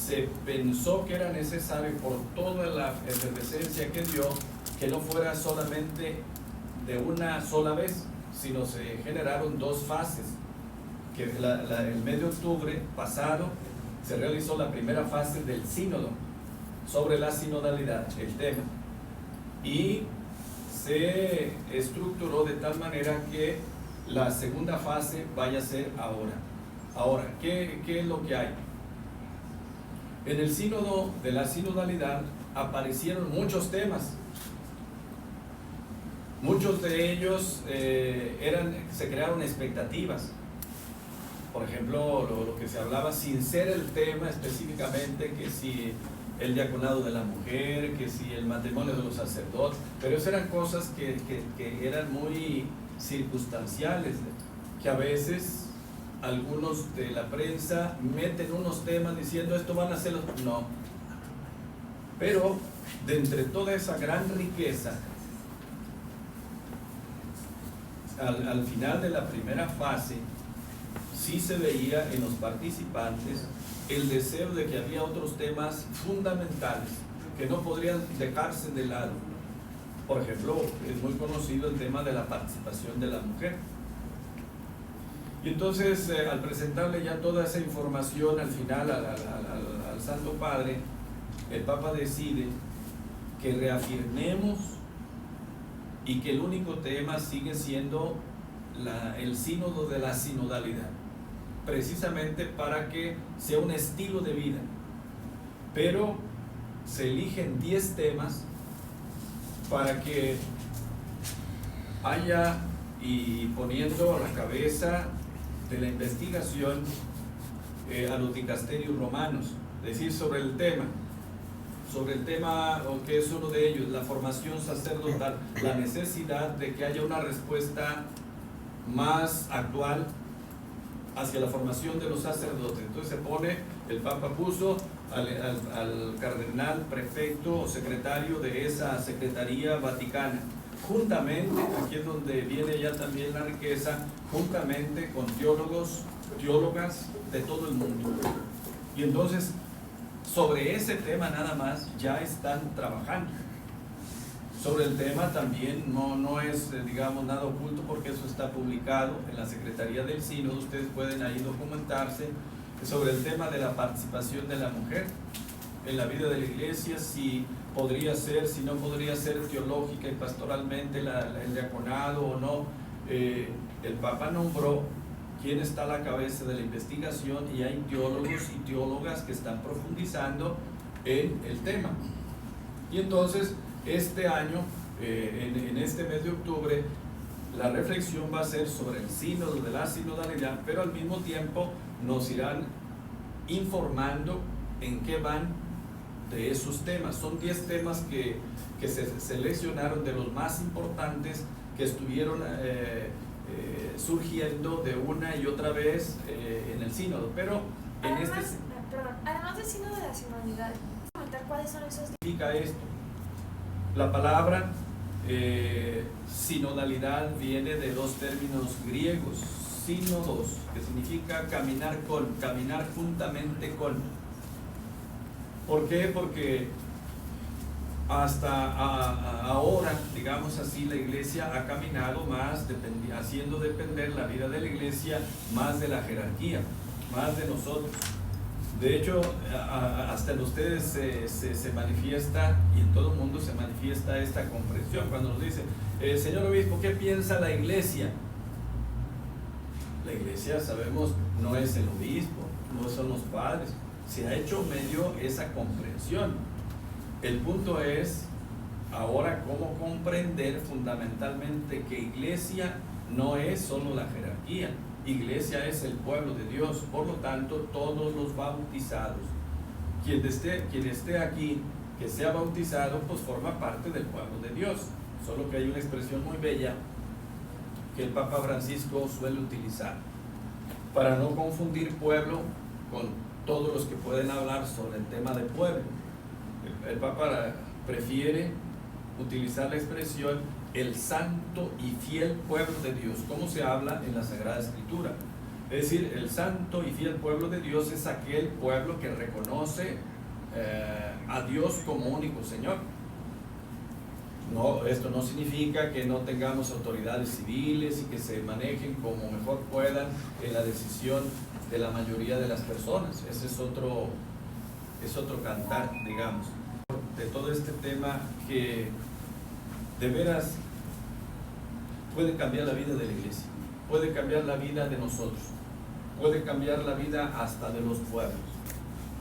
se pensó que era necesario, por toda la efervescencia que dio, que no fuera solamente de una sola vez, sino se generaron dos fases. Que el mes de octubre pasado se realizó la primera fase del sínodo sobre la sinodalidad, el tema, y se estructuró de tal manera que la segunda fase vaya a ser ahora. Ahora, ¿qué es lo que hay? En el sínodo de la sinodalidad aparecieron muchos temas. Muchos de ellos se crearon expectativas. Por ejemplo, lo que se hablaba sin ser el tema específicamente, que si el diaconado de la mujer, que si el matrimonio de los sacerdotes, pero esas eran cosas que eran muy circunstanciales, que a veces algunos de la prensa meten unos temas diciendo esto van a ser los... No. Pero de entre toda esa gran riqueza, al final de la primera fase, sí se veía en los participantes el deseo de que había otros temas fundamentales que no podrían dejarse de lado. Por ejemplo, es muy conocido el tema de la participación de la mujer. Y entonces, al presentarle ya toda esa información al final al Santo Padre, el Papa decide que reafirmemos y que el único tema sigue siendo el sínodo de la sinodalidad, precisamente para que sea un estilo de vida. Pero se eligen 10 temas para que haya, y poniendo a la cabeza de la investigación a los dicasterios romanos, es decir, sobre el tema, que es uno de ellos, la formación sacerdotal, la necesidad de que haya una respuesta más actual hacia la formación de los sacerdotes. Entonces el Papa puso al cardenal prefecto o secretario de esa Secretaría Vaticana, juntamente, aquí es donde viene ya también la riqueza, juntamente con teólogas de todo el mundo. Y entonces, sobre ese tema nada más ya están trabajando. Sobre el tema también no es, digamos, nada oculto, porque eso está publicado en la Secretaría del Sínodo. Ustedes pueden ahí documentarse sobre el tema de la participación de la mujer en la vida de la iglesia, si podría ser, si no podría ser teológica y pastoralmente el diaconado o no. El Papa nombró quién está a la cabeza de la investigación y hay teólogos y teólogas que están profundizando en el tema. Y entonces, este año, en este mes de octubre, la reflexión va a ser sobre el sínodo de la sinodalidad, pero al mismo tiempo nos irán informando en qué van de esos temas. Son 10 temas que se seleccionaron de los más importantes, que estuvieron surgiendo de una y otra vez en el sínodo. Pero además del sínodo de la sinodalidad, comentar cuáles son esos. Significa esto. La palabra sinodalidad viene de dos términos griegos, sínodos, que significa caminar juntamente con. ¿Por qué? Porque hasta ahora, digamos así, la iglesia ha caminado más haciendo depender la vida de la iglesia más de la jerarquía, más de nosotros. De hecho, hasta en ustedes se manifiesta, y en todo el mundo se manifiesta esta comprensión cuando nos dice, señor obispo, ¿qué piensa la iglesia? La iglesia, sabemos, no es el obispo, no son los padres. Se ha hecho medio esa comprensión. El punto es ahora cómo comprender fundamentalmente que iglesia no es solo la jerarquía. Iglesia es el pueblo de Dios, por lo tanto todos los bautizados, quien esté aquí, que sea bautizado, pues forma parte del pueblo de Dios. Solo que hay una expresión muy bella que el Papa Francisco suele utilizar para no confundir pueblo con todos los que pueden hablar sobre el tema de pueblo. El Papa prefiere utilizar la expresión el santo y fiel pueblo de Dios, como se habla en la Sagrada Escritura. Es decir, el santo y fiel pueblo de Dios es aquel pueblo que reconoce a Dios como único Señor. No, esto no significa que no tengamos autoridades civiles y que se manejen como mejor puedan en la decisión de la mayoría de las personas. Ese es otro cantar, digamos, de todo este tema que de veras puede cambiar la vida de la iglesia, puede cambiar la vida de nosotros, puede cambiar la vida hasta de los pueblos,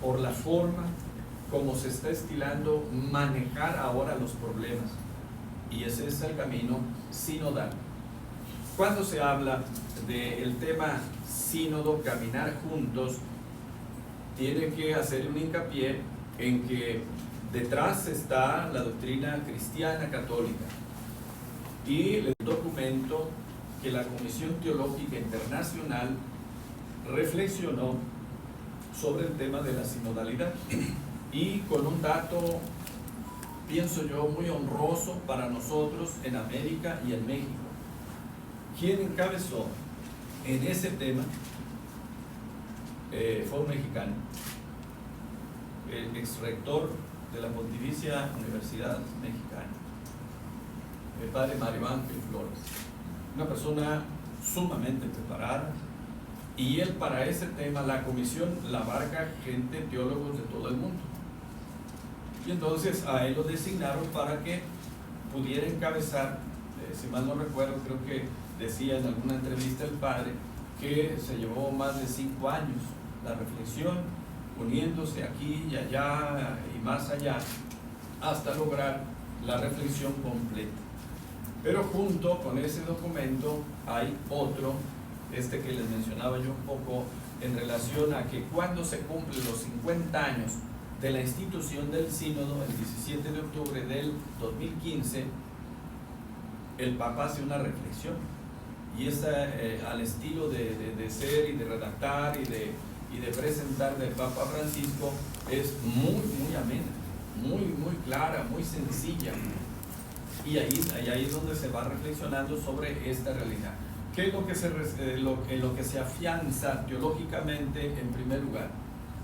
por la forma como se está estilando manejar ahora los problemas. Y ese es el camino sinodal. Cuando se habla del tema sínodo, caminar juntos, tiene que hacer un hincapié en que detrás está la doctrina cristiana católica y el documento que la Comisión Teológica Internacional reflexionó sobre el tema de la sinodalidad, y con un dato, pienso yo, muy honroso para nosotros en América y en México. Quien encabezó en ese tema fue un mexicano, el ex rector de la Pontificia Universidad Mexicana, el padre Mario Ángel Flores, una persona sumamente preparada, y él, para ese tema, la comisión la abarca gente, teólogos de todo el mundo. Y entonces a él lo designaron para que pudiera encabezar, si mal no recuerdo, creo que decía en alguna entrevista el padre, que se llevó más de 5 años la reflexión, uniéndose aquí y allá y más allá, hasta lograr la reflexión completa. Pero junto con ese documento hay otro, que les mencionaba yo un poco, en relación a que cuando se cumplen los 50 años de la institución del sínodo, el 17 de octubre del 2015, el Papa hace una reflexión, y esa al estilo de ser y de redactar y de presentar del Papa Francisco es muy amena, muy clara, muy sencilla, y ahí es donde se va reflexionando sobre esta realidad. ¿Qué es lo que se afianza teológicamente? En primer lugar,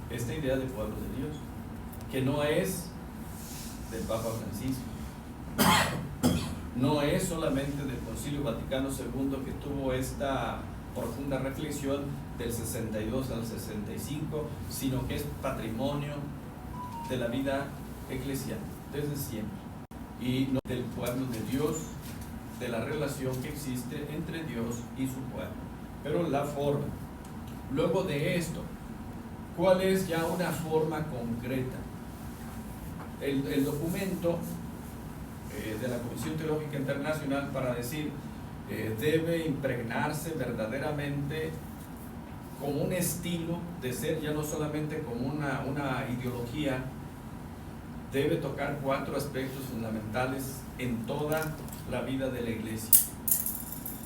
esta idea de pueblo de Dios, que no es del Papa Francisco, no es solamente del Concilio Vaticano II, que tuvo esta profunda reflexión del 62 al 65, sino que es patrimonio de la vida eclesial desde siempre, y no del pueblo de Dios, de la relación que existe entre Dios y su pueblo. Pero la forma, luego de esto, ¿cuál es ya una forma concreta? El documento de la Comisión Teológica Internacional, para decir, debe impregnarse verdaderamente como un estilo de ser, ya no solamente como una ideología. Debe tocar 4 aspectos fundamentales en toda la vida de la iglesia.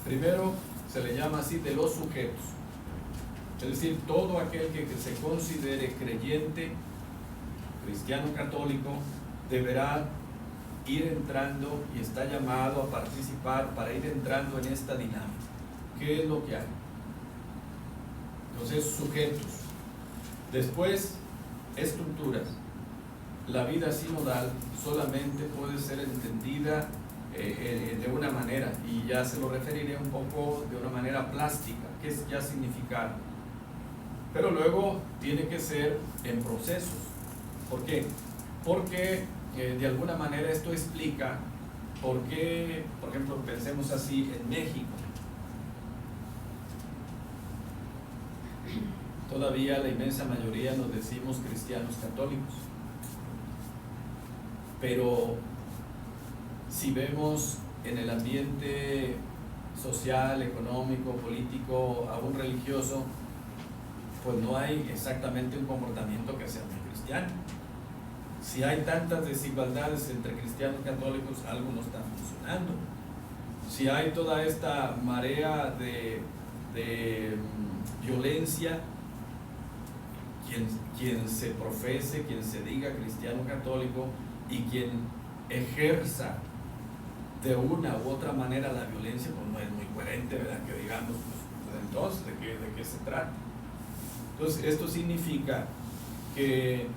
Primero, se le llama así de los sujetos, es decir, todo aquel que se considere creyente, cristiano católico, deberá ir entrando y está llamado a participar para ir entrando en esta dinámica. ¿Qué es lo que hay? Entonces, sujetos. Después, estructuras. La vida sinodal solamente puede ser entendida de una manera, y ya se lo referiré un poco de una manera plástica, que es ya significar. Pero luego tiene que ser en procesos. ¿Por qué? Porque de alguna manera esto explica por qué, por ejemplo, pensemos así en México. Todavía la inmensa mayoría nos decimos cristianos católicos. Pero si vemos en el ambiente social, económico, político, aún religioso, pues no hay exactamente un comportamiento que sea muy cristiano. Si hay tantas desigualdades entre cristianos y católicos, algo no está funcionando. Si hay toda esta marea de violencia, quien se profese, quien se diga cristiano católico y quien ejerza de una u otra manera la violencia, pues no es muy coherente, ¿verdad? Que digamos, pues Entonces, ¿de qué se trata? Entonces, esto significa que